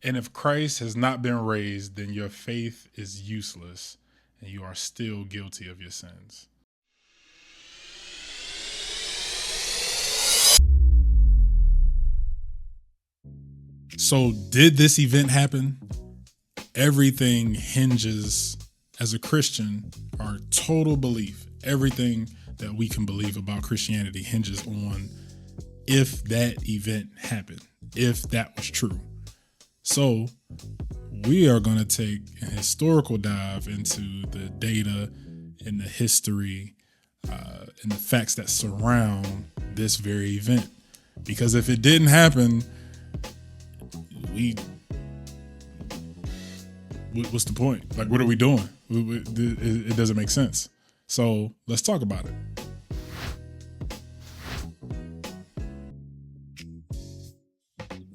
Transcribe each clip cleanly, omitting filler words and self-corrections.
And if Christ has not been raised, then your faith is useless and you are still guilty of your sins. So, did this event happen? Everything hinges, as a Christian, our total belief, everything that we can believe about Christianity hinges on if that event happened, if that was true. So, we are going to take a historical dive into the data and the history and the facts that surround this very event. Because if it didn't happen, what's the point? Like, what are we doing? It doesn't make sense. So let's talk about it.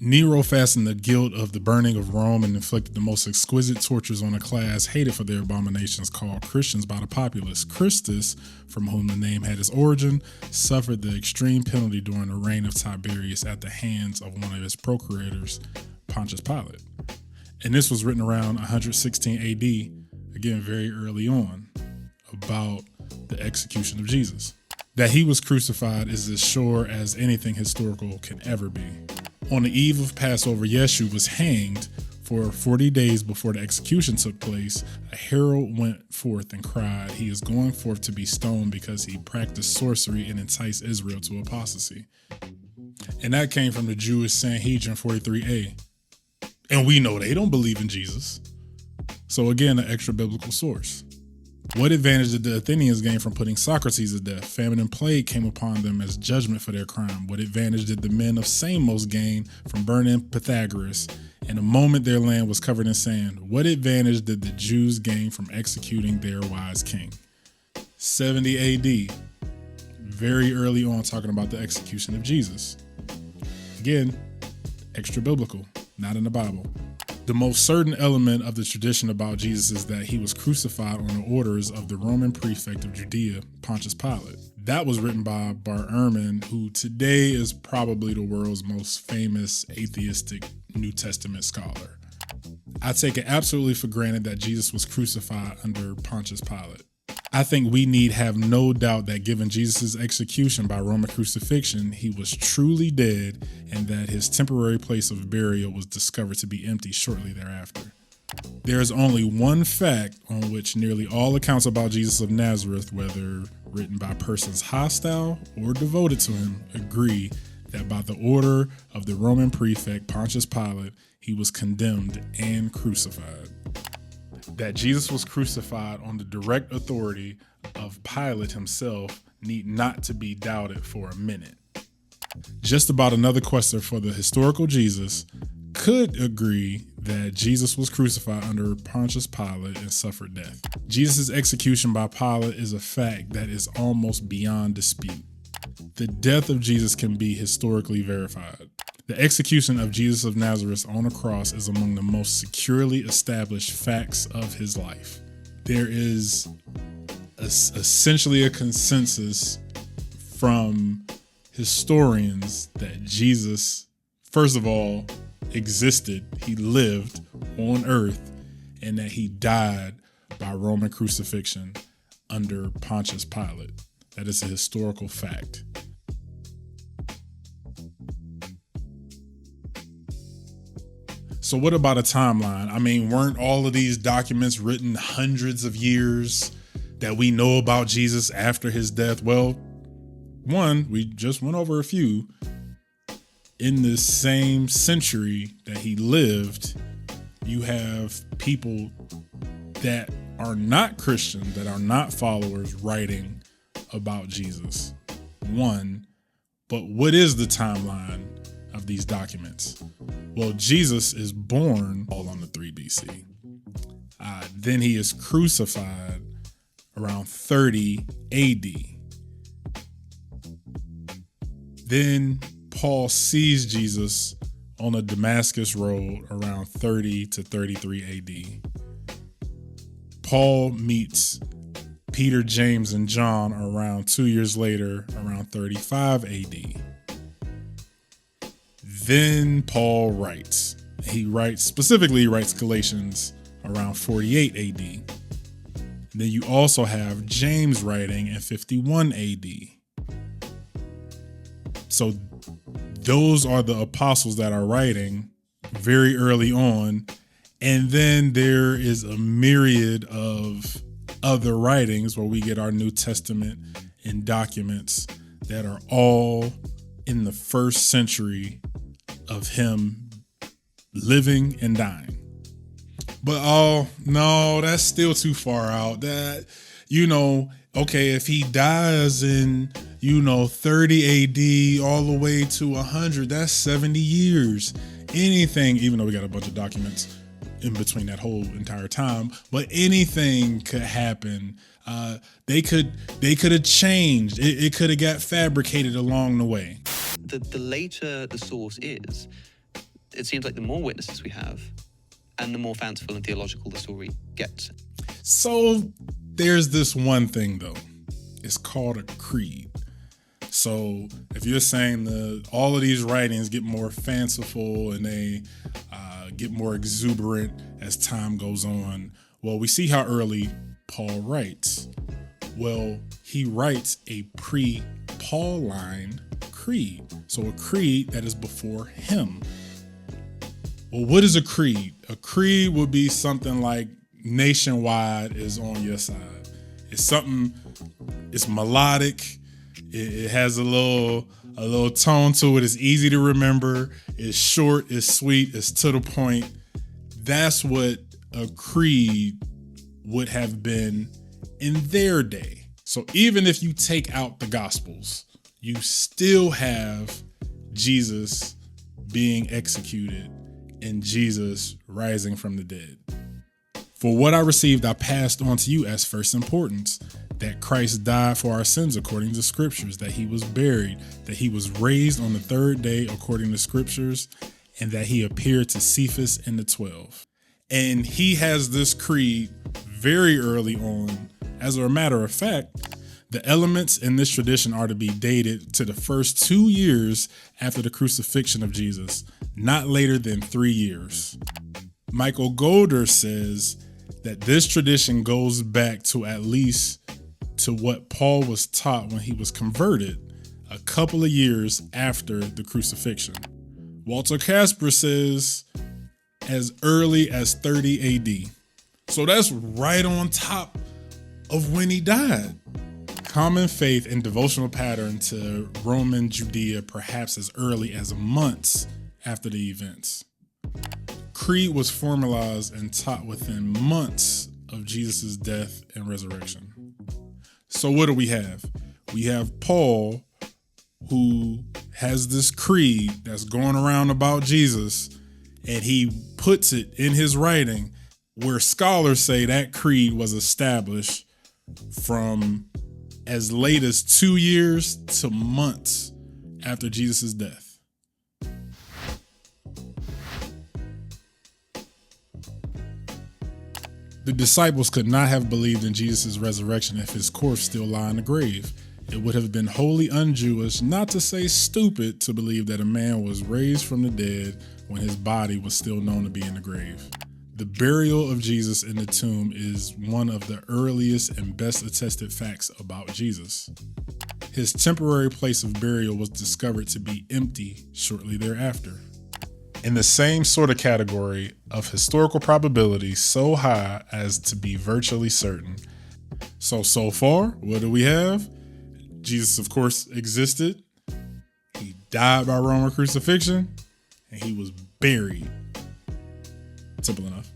Nero fastened the guilt of the burning of Rome and inflicted the most exquisite tortures on a class hated for their abominations called Christians by the populace. Christus, from whom the name had its origin, suffered the extreme penalty during the reign of Tiberius at the hands of one of his procurators, Pontius Pilate. And this was written around 116 AD, again, very early on, about the execution of Jesus. That he was crucified is as sure as anything historical can ever be. On the eve of Passover, Yeshua was hanged. For 40 days before the execution took place, a herald went forth and cried, "He is going forth to be stoned because he practiced sorcery and enticed Israel to apostasy." And that came from the Jewish Sanhedrin 43a. And we know they don't believe in Jesus. So again, an extra biblical source. What advantage did the Athenians gain from putting Socrates to death? Famine and plague came upon them as judgment for their crime. What advantage did the men of Samos gain from burning Pythagoras? In a moment their land was covered in sand. What advantage did the Jews gain from executing their wise king? 70 AD, very early on, talking about the execution of Jesus. Again, extra biblical, not in the Bible. The most certain element of the tradition about Jesus is that he was crucified on the orders of the Roman prefect of Judea, Pontius Pilate. That was written by Bar Ehrman, who today is probably the world's most famous atheistic New Testament scholar. I take it absolutely for granted that Jesus was crucified under Pontius Pilate. I think we need have no doubt that given Jesus' execution by Roman crucifixion, he was truly dead and that his temporary place of burial was discovered to be empty shortly thereafter. There is only one fact on which nearly all accounts about Jesus of Nazareth, whether written by persons hostile or devoted to him, agree that by the order of the Roman prefect Pontius Pilate, he was condemned and crucified. That Jesus was crucified on the direct authority of Pilate himself need not to be doubted for a minute. Just about another question for the historical Jesus could agree that Jesus was crucified under Pontius Pilate and suffered death. Jesus' execution by Pilate is a fact that is almost beyond dispute. The death of Jesus can be historically verified. The execution of Jesus of Nazareth on a cross is among the most securely established facts of his life. There is essentially a consensus from historians that Jesus, first of all, existed, he lived on earth, and that he died by Roman crucifixion under Pontius Pilate. That is a historical fact. So what about a timeline? I mean, weren't all of these documents written hundreds of years that we know about Jesus after his death? Well, one, we just went over a few. In the same century that he lived, you have people that are not Christian, that are not followers, writing about Jesus. One, but what is the timeline of these documents? Well, Jesus is born all on the 3 BC. Then he is crucified around 30 AD. Then Paul sees Jesus on a Damascus road around 30 to 33 AD. Paul meets Peter, James, and John around 2 years later, around 35 AD. Then Paul writes, He writes Galatians around 48 AD. Then you also have James writing in 51 AD. So those are the apostles that are writing very early on. And then there is a myriad of other writings where we get our New Testament and documents that are all in the first century of him living and dying. But oh no, that's still too far out. That, okay, if he dies in 30 AD all the way to 100, that's 70 years. Anything, even though we got a bunch of documents in between that whole entire time, but anything could happen. They could have changed. It could have got fabricated along the way. The later the source is, it seems like the more witnesses we have, and the more fanciful and theological the story gets. So there's this one thing though. It's called a creed. So if you're saying all of these writings get more fanciful and they get more exuberant as time goes on, well, we see how early Paul writes. Well, he writes a pre-Pauline creed. So a creed that is before him. Well, what is a creed? A creed would be something like Nationwide is on your side. It's melodic. It has a little tone to it. It's easy to remember. It's short. It's sweet. It's to the point. That's what a creed would have been in their day. So even if you take out the Gospels, you still have Jesus being executed and Jesus rising from the dead. For what I received, I passed on to you as first importance, that Christ died for our sins according to scriptures, that he was buried, that he was raised on the third day according to scriptures, and that he appeared to Cephas and the 12. And he has this creed very early on. As a matter of fact, the elements in this tradition are to be dated to the first 2 years after the crucifixion of Jesus, not later than 3 years. Michael Golder says that this tradition goes back to at least to what Paul was taught when he was converted a couple of years after the crucifixion. Walter Casper says as early as 30 AD. So that's right on top of when he died. Common faith and devotional pattern to Roman Judea perhaps as early as months after the events. Creed was formalized and taught within months of Jesus' death and resurrection. So what do we have? We have Paul, who has this creed that's going around about Jesus, and he puts it in his writing where scholars say that creed was established from as late as 2 years to months after Jesus' death. The disciples could not have believed in Jesus' resurrection if his corpse still lay in the grave. It would have been wholly un-Jewish, not to say stupid, to believe that a man was raised from the dead when his body was still known to be in the grave. The burial of Jesus in the tomb is one of the earliest and best attested facts about Jesus. His temporary place of burial was discovered to be empty shortly thereafter. In the same sort of category of historical probability so high as to be virtually certain. So far, what do we have? Jesus, of course, existed. He died by Roman crucifixion, and he was buried. Simple enough.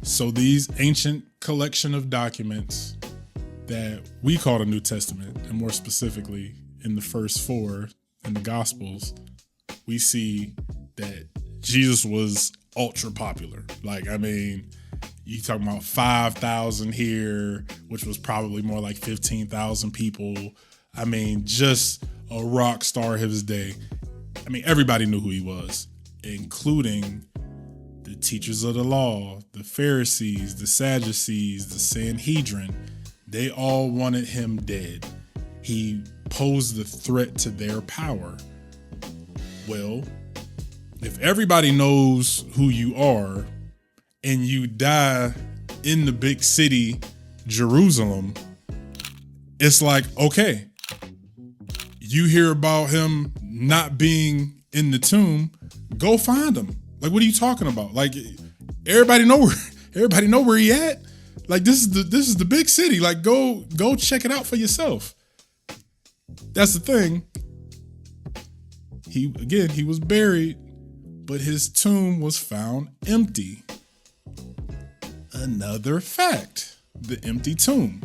So these ancient collection of documents that we call the New Testament, and more specifically in the first 4 in the Gospels, we see that Jesus was ultra popular. You talking about 5,000 here, which was probably more like 15,000 people. Just a rock star of his day. Everybody knew who he was, including the teachers of the law, the Pharisees, the Sadducees, the Sanhedrin. They all wanted him dead. He pose the threat to their power. Well, if everybody knows who you are and you die in the big city, Jerusalem, it's like, okay, you hear about him not being in the tomb, go find him. Like, what are you talking about? Like, everybody know where he at. Like, this is the big city. Like, go check it out for yourself. That's the thing. He was buried, but his tomb was found empty. Another fact, the empty tomb.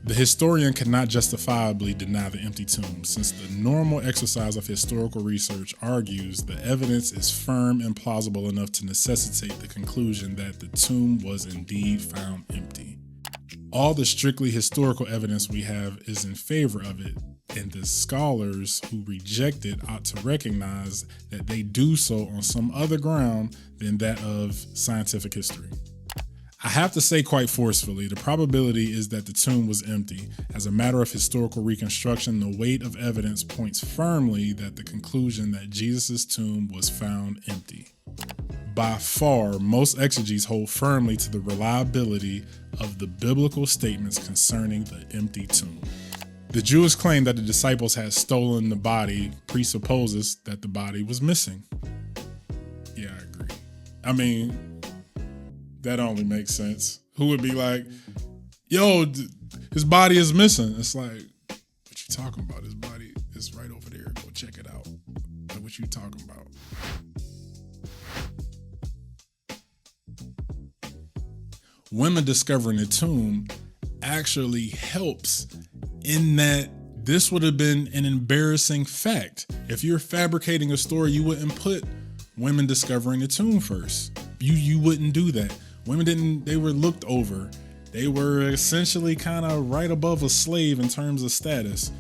The historian cannot justifiably deny the empty tomb, since the normal exercise of historical research argues the evidence is firm and plausible enough to necessitate the conclusion that the tomb was indeed found empty. All the strictly historical evidence we have is in favor of it, and the scholars who reject it ought to recognize that they do so on some other ground than that of scientific history. I have to say quite forcefully, the probability is that the tomb was empty. As a matter of historical reconstruction, the weight of evidence points firmly that the conclusion that Jesus' tomb was found empty. By far, most exegetes hold firmly to the reliability of the biblical statements concerning the empty tomb. The Jewish claim that the disciples had stolen the body presupposes that the body was missing. Yeah, I agree. I mean, that only makes sense. Who would be like, yo, his body is missing? It's like, what you talking about? His body is right over there. Go check it out. Like, what you talking about? Women discovering the tomb actually helps in that this would have been an embarrassing fact. If you're fabricating a story, you wouldn't put women discovering the tomb first. You wouldn't do that. Women they were looked over. They were essentially kind of right above a slave in terms of status.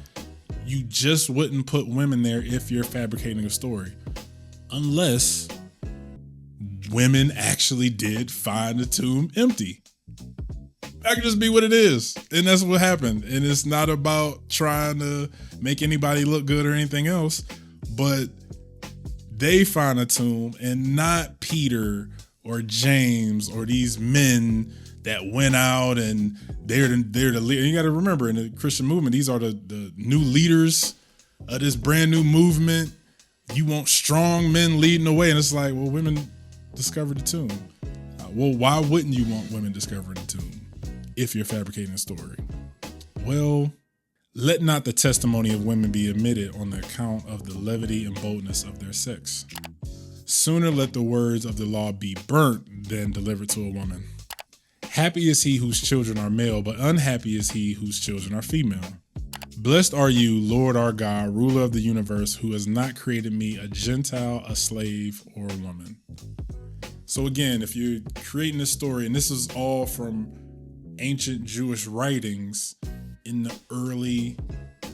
You just wouldn't put women there if you're fabricating a story. Unless women actually did find the tomb empty. That could just be what it is. And that's what happened. And it's not about trying to make anybody look good or anything else. But they find a tomb and not Peter or James or these men that went out and they're the leader. You got to remember, in the Christian movement, these are the new leaders of this brand new movement. You want strong men leading the way. And it's like, well, women discovered the tomb. Well, why wouldn't you want women discovering the tomb if you're fabricating a story? Well, let not the testimony of women be omitted on the account of the levity and boldness of their sex. Sooner let the words of the law be burnt than delivered to a woman. Happy is he whose children are male, but unhappy is he whose children are female. Blessed are you, Lord our God, ruler of the universe, who has not created me a Gentile, a slave, or a woman. So again, if you're creating this story, and this is all from ancient Jewish writings in the early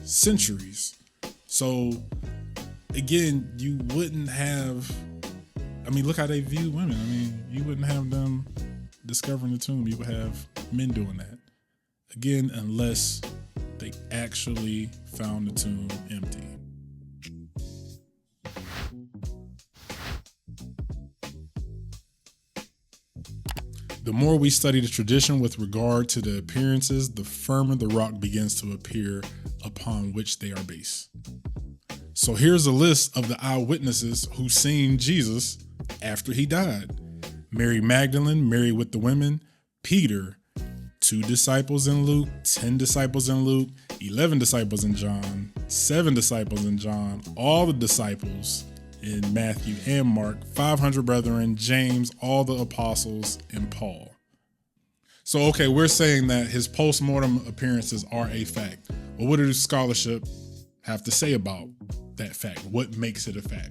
centuries. So again, you wouldn't have, look how they view women. You wouldn't have them discovering the tomb. You would have men doing that. Again, unless they actually found the tomb empty. The more we study the tradition with regard to the appearances, the firmer the rock begins to appear upon which they are based. So here's a list of the eyewitnesses who seen Jesus after he died. Mary Magdalene, Mary with the women, Peter, 2 disciples in Luke, 10 disciples in Luke, 11 disciples in John, 7 disciples in John, all the disciples in Matthew and Mark, 500 brethren, James, all the apostles, and Paul. So, okay, we're saying that his post-mortem appearances are a fact. But what does scholarship have to say about that fact? What makes it a fact?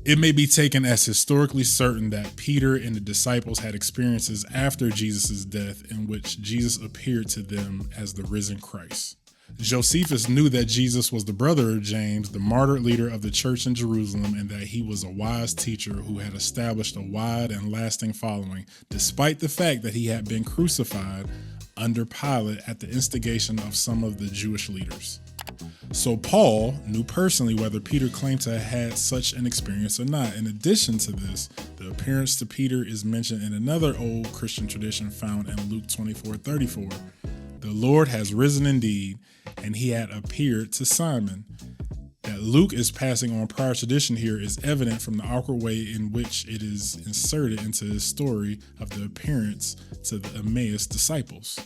It may be taken as historically certain that Peter and the disciples had experiences after Jesus' death in which Jesus appeared to them as the risen Christ. Josephus knew that Jesus was the brother of James, the martyred leader of the church in Jerusalem, and that he was a wise teacher who had established a wide and lasting following, despite the fact that he had been crucified under Pilate at the instigation of some of the Jewish leaders. So Paul knew personally whether Peter claimed to have had such an experience or not. In addition to this, the appearance to Peter is mentioned in another old Christian tradition found in Luke 24:34. The Lord has risen indeed, and he had appeared to Simon. That Luke is passing on prior tradition here is evident from the awkward way in which it is inserted into his story of the appearance to the Emmaus disciples.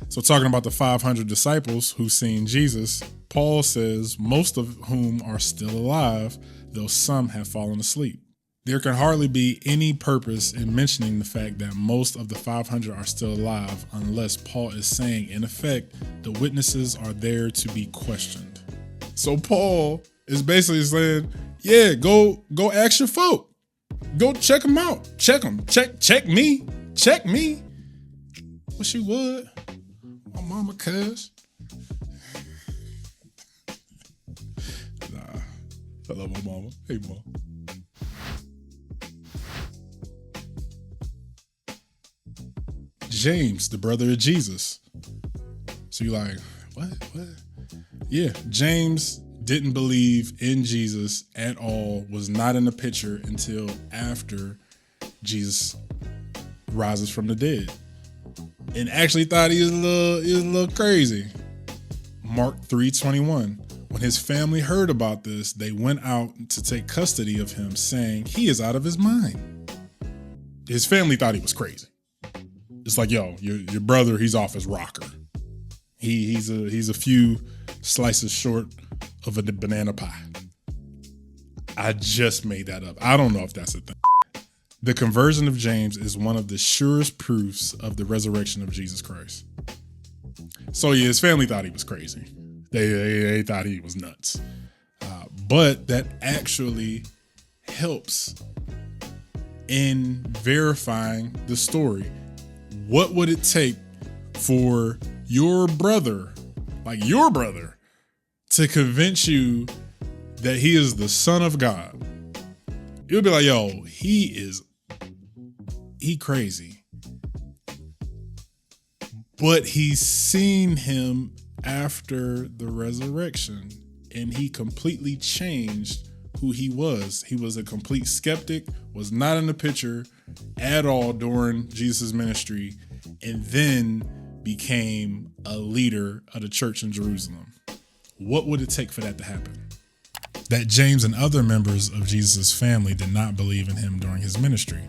So talking about the 500 disciples who've seen Jesus, Paul says most of whom are still alive, though some have fallen asleep. There can hardly be any purpose in mentioning the fact that most of the 500 are still alive unless Paul is saying, in effect, the witnesses are there to be questioned. So Paul is basically saying, yeah, go ask your folk. Go check them out. Check them. Check me. Check me. Well, she would. My mama cuz. Nah. I love my mama. Hey, mom. James, the brother of Jesus. So you're like, what? Yeah, James didn't believe in Jesus at all, was not in the picture until after Jesus rises from the dead. And actually thought he was a little crazy. Mark 3:21. When his family heard about this, they went out to take custody of him, saying he is out of his mind. His family thought he was crazy. It's like, yo, your brother, he's off his rocker. He's a few slices short of a banana pie. I just made that up. I don't know if that's a thing. The conversion of James is one of the surest proofs of the resurrection of Jesus Christ. So yeah, his family thought he was crazy. They thought he was nuts. But that actually helps in verifying the story. What would it take for your brother, to convince you that he is the Son of God? You'll be like, yo, he crazy. But he's seen him after the resurrection, and he completely changed who he was. He was a complete skeptic, was not in the picture at all during Jesus' ministry, and then became a leader of the church in Jerusalem. What would it take for that to happen? That James and other members of Jesus' family did not believe in him during his ministry.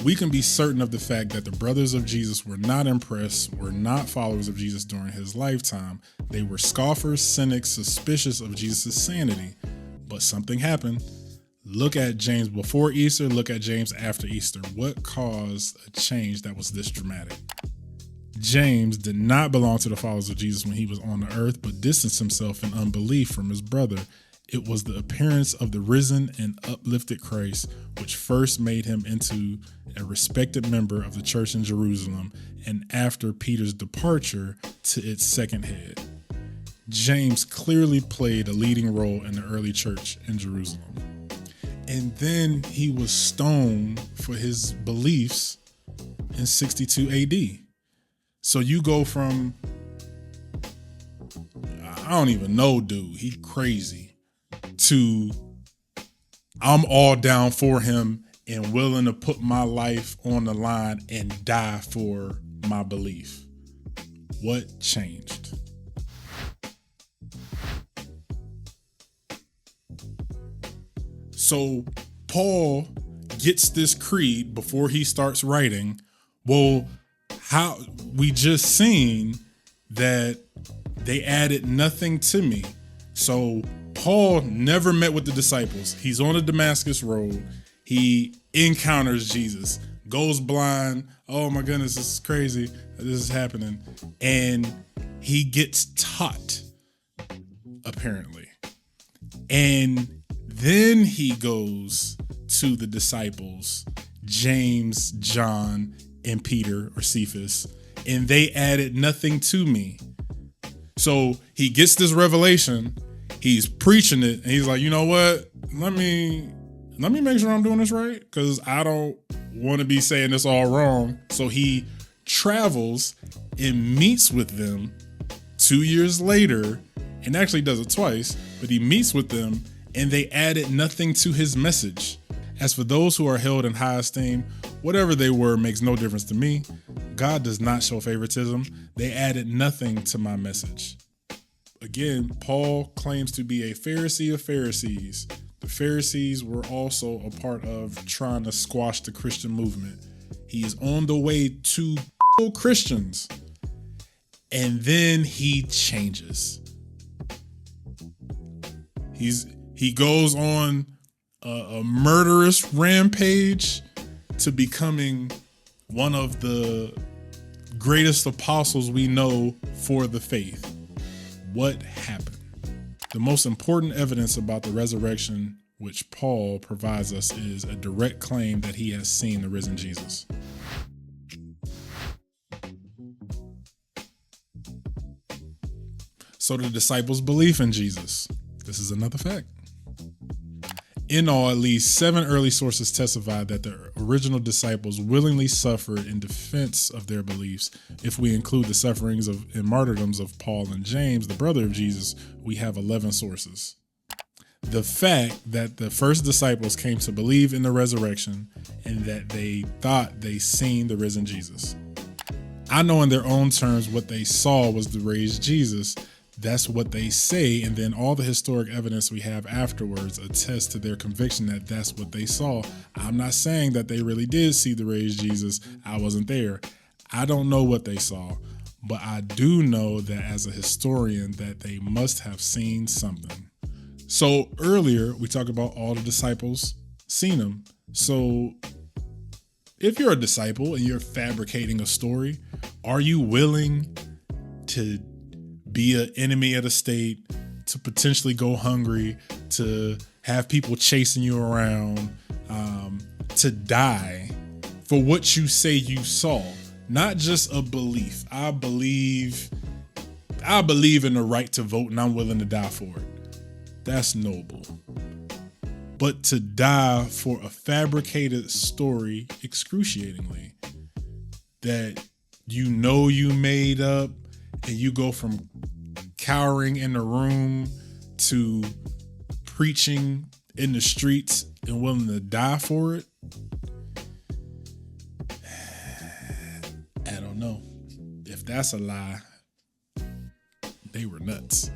We can be certain of the fact that the brothers of Jesus were not impressed, were not followers of Jesus during his lifetime. They were scoffers, cynics, suspicious of Jesus' sanity. But something happened. Look at James before Easter, look at James after Easter. What caused a change that was this dramatic? James did not belong to the followers of Jesus when he was on the earth, but distanced himself in unbelief from his brother. It was the appearance of the risen and uplifted Christ which first made him into a respected member of the church in Jerusalem, and after Peter's departure to its second head. James clearly played a leading role in the early church in Jerusalem. And then he was stoned for his beliefs in 62 AD. So you go from, I don't even know, dude, he crazy, to I'm all down for him and willing to put my life on the line and die for my belief. What changed? So Paul gets this creed before he starts writing. Well, how we just seen that they added nothing to me. So Paul never met with the disciples. He's on the Damascus road. He encounters Jesus, goes blind. Oh my goodness, this is crazy. This is happening. And he gets taught, apparently. And then he goes to the disciples, James, John, and Peter or Cephas, and they added nothing to me. So he gets this revelation, he's preaching it, and he's like, you know what? Let me make sure I'm doing this right, because I don't want to be saying this all wrong. So he travels and meets with them 2 years later, and actually does it twice, but he meets with them and they added nothing to his message. As for those who are held in high esteem, whatever they were makes no difference to me. God does not show favoritism. They added nothing to my message. Again, Paul claims to be a Pharisee of Pharisees. The Pharisees were also a part of trying to squash the Christian movement. He is on the way to Christians. And then he changes. He goes on a murderous rampage to becoming one of the greatest apostles we know for the faith. What happened? The most important evidence about the resurrection which Paul provides us is a direct claim that he has seen the risen Jesus. So the disciples' belief in Jesus. This is another fact. In all, at least 7 early sources testify that the original disciples willingly suffered in defense of their beliefs. If we include the sufferings and martyrdoms of Paul and James, the brother of Jesus, we have 11 sources. The fact that the first disciples came to believe in the resurrection and that they thought they seen the risen Jesus. I know in their own terms what they saw was the raised Jesus. That's what they say, and then all the historic evidence we have afterwards attests to their conviction that that's what they saw. I'm not saying that they really did see the raised Jesus. I wasn't there. I don't know what they saw, but I do know that as a historian that they must have seen something. So earlier we talked about all the disciples seen him. So if you're a disciple and you're fabricating a story, are you willing to be an enemy of the state, to potentially go hungry, to have people chasing you around, to die for what you say you saw? Not just a belief. I believe in the right to vote and I'm willing to die for it. That's noble. But to die for a fabricated story excruciatingly that you know you made up, and you go from cowering in the room to preaching in the streets and willing to die for it. I don't know. If that's a lie, they were nuts.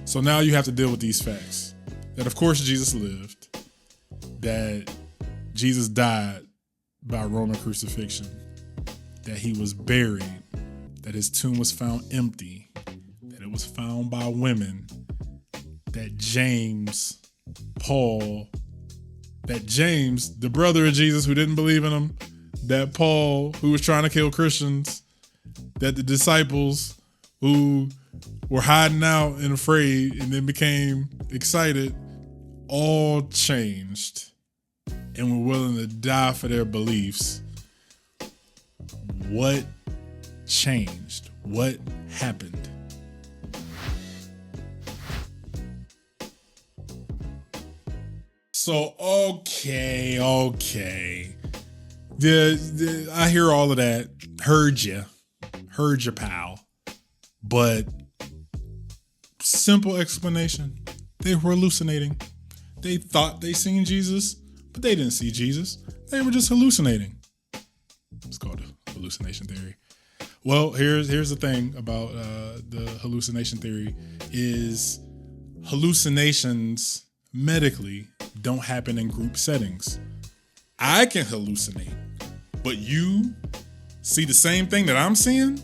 So now you have to deal with these facts. That of course Jesus lived. That Jesus died by Roman crucifixion, that he was buried, that his tomb was found empty, that it was found by women, that James, the brother of Jesus who didn't believe in him, that Paul, who was trying to kill Christians, that the disciples who were hiding out and afraid and then became excited, all changed and were willing to die for their beliefs. What changed? What happened? So, okay. I hear all of that. Heard you, pal. But simple explanation. They were hallucinating. They thought they seen Jesus, but they didn't see Jesus. They were just hallucinating. It's called a hallucination theory. Well, here's the thing about the hallucination theory is hallucinations medically don't happen in group settings. I can hallucinate, but you see the same thing that I'm seeing?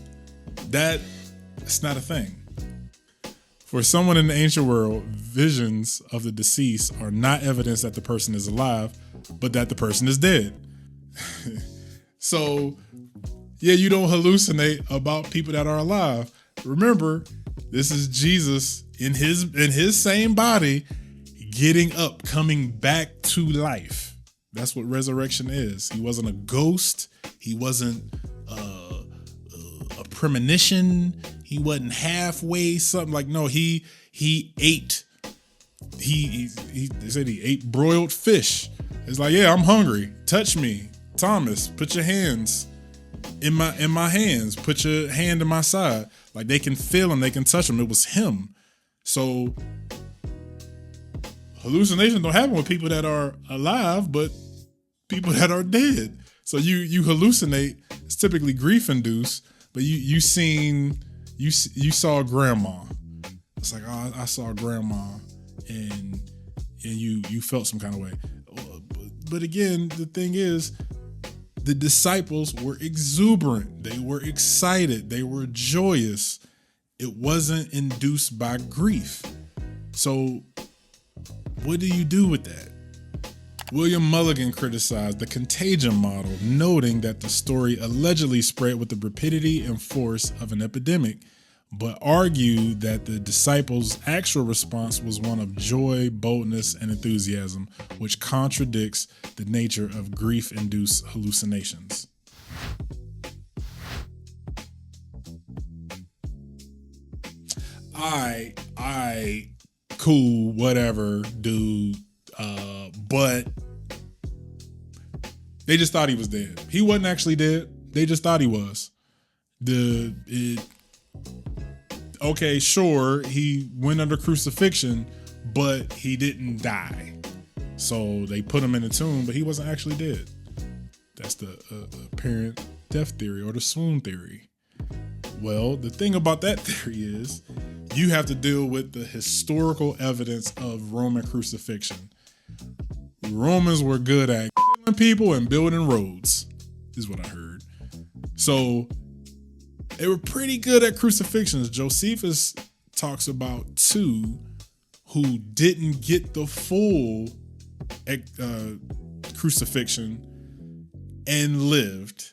That's not a thing. For someone in the ancient world, visions of the deceased are not evidence that the person is alive, but that the person is dead. So, yeah, you don't hallucinate about people that are alive. Remember, this is Jesus in his same body, getting up, coming back to life. That's what resurrection is. He wasn't a ghost. He wasn't a premonition. He wasn't halfway something like, no, he ate. They said he ate broiled fish. It's like, yeah, I'm hungry. Touch me. Thomas, put your hands in my hands. Put your hand in my side. Like, they can feel him, they can touch him. It was him. So hallucinations don't happen with people that are alive, but people that are dead. So you hallucinate. It's typically grief induced, but you saw grandma. It's like, oh, I saw grandma, and you felt some kind of way. But again, the thing is, the disciples were exuberant. They were excited. They were joyous. It wasn't induced by grief. So what do you do with that? William Mulligan criticized the contagion model, noting that the story allegedly spread with the rapidity and force of an epidemic, but argued that the disciples' actual response was one of joy, boldness, and enthusiasm, which contradicts the nature of grief-induced hallucinations. I, cool, whatever, dude, but they just thought he was dead. He wasn't actually dead. They just thought he was. Okay, sure, he went under crucifixion, but he didn't die. So they put him in a tomb, but he wasn't actually dead. That's the apparent death theory, or the swoon theory. Well, the thing about that theory is you have to deal with the historical evidence of Roman crucifixion. Romans were good at killing people and building roads, is what I heard. So they were pretty good at crucifixions. Josephus talks about two who didn't get the full crucifixion and lived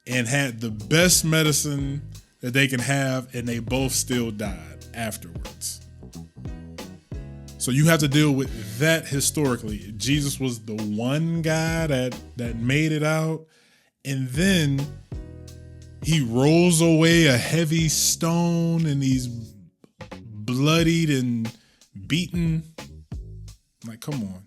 and had the best medicine that they can have, and they both still died afterwards. So you have to deal with that historically. Jesus was the one guy that made it out, and then he rolls away a heavy stone and he's bloodied and beaten. Like, come on.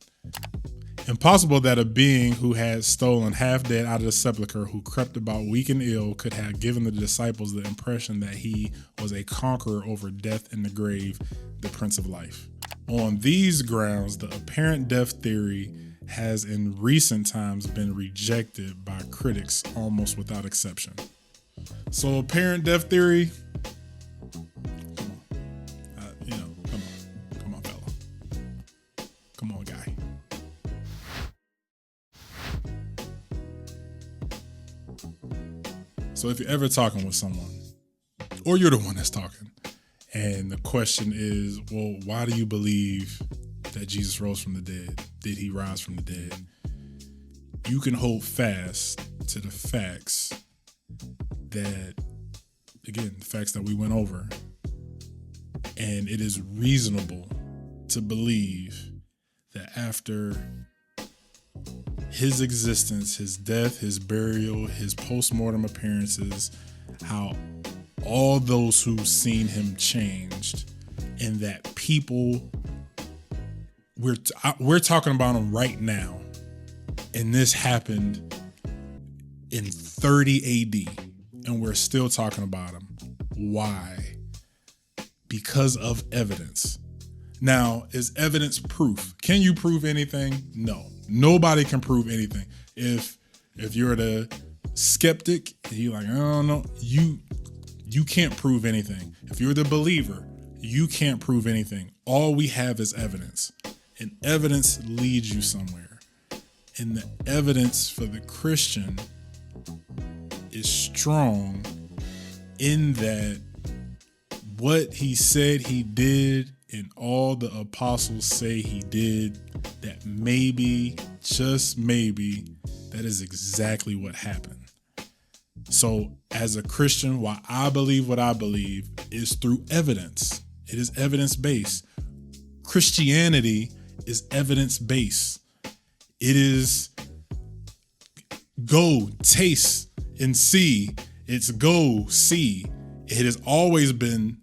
Impossible that a being who had stolen half dead out of the sepulchre, who crept about weak and ill, could have given the disciples the impression that he was a conqueror over death and the grave, the Prince of Life. On these grounds, the apparent death theory has in recent times been rejected by critics almost without exception. So apparent death theory, come on, come on, fella. Come on, guy. So if you're ever talking with someone, or you're the one that's talking, and the question is, well, why do you believe that Jesus rose from the dead? Did he rise from the dead? You can hold fast to the facts that, again, the facts that we went over. And it is reasonable to believe that after his existence, his death, his burial, his post-mortem appearances, how all those who've seen him changed, and that people, we're talking about him right now, and this happened in 30 AD, and we're still talking about him. Why? Because of evidence. Now, is evidence proof? Can you prove anything? No. Nobody can prove anything. If you're the skeptic, you're like, I don't know, you can't prove anything. If you're the believer, you can't prove anything. All we have is evidence. And evidence leads you somewhere. And the evidence for the Christian is strong in that what he said he did and all the apostles say he did, that maybe, just maybe, that is exactly what happened. So as a Christian, why I believe what I believe is through evidence. It is evidence-based. Christianity is evidence-based. It is go, taste, and see. It's go, see. It has always been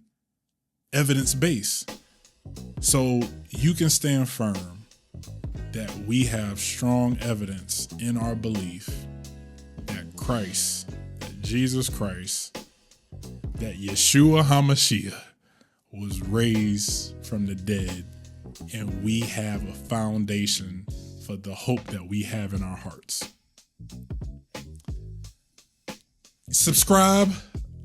evidence-based. So you can stand firm that we have strong evidence in our belief that Christ, that Jesus Christ, that Yeshua HaMashiach was raised from the dead, and we have a foundation for the hope that we have in our hearts. Subscribe.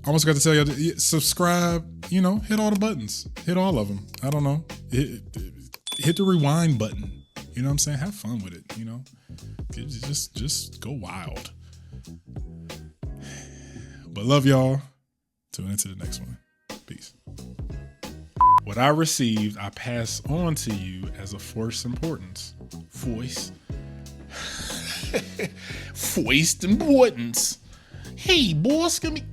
I almost got to tell you, subscribe, hit all the buttons. Hit all of them. I don't know. Hit the rewind button. You know what I'm saying? Have fun with it, Just go wild. But love y'all. Tune into the next one. Peace. What I received, I pass on to you as a force importance. Voice. Voiced importance. Hey, boss, give me.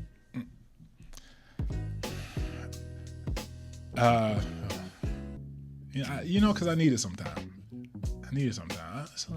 Because I needed some time. So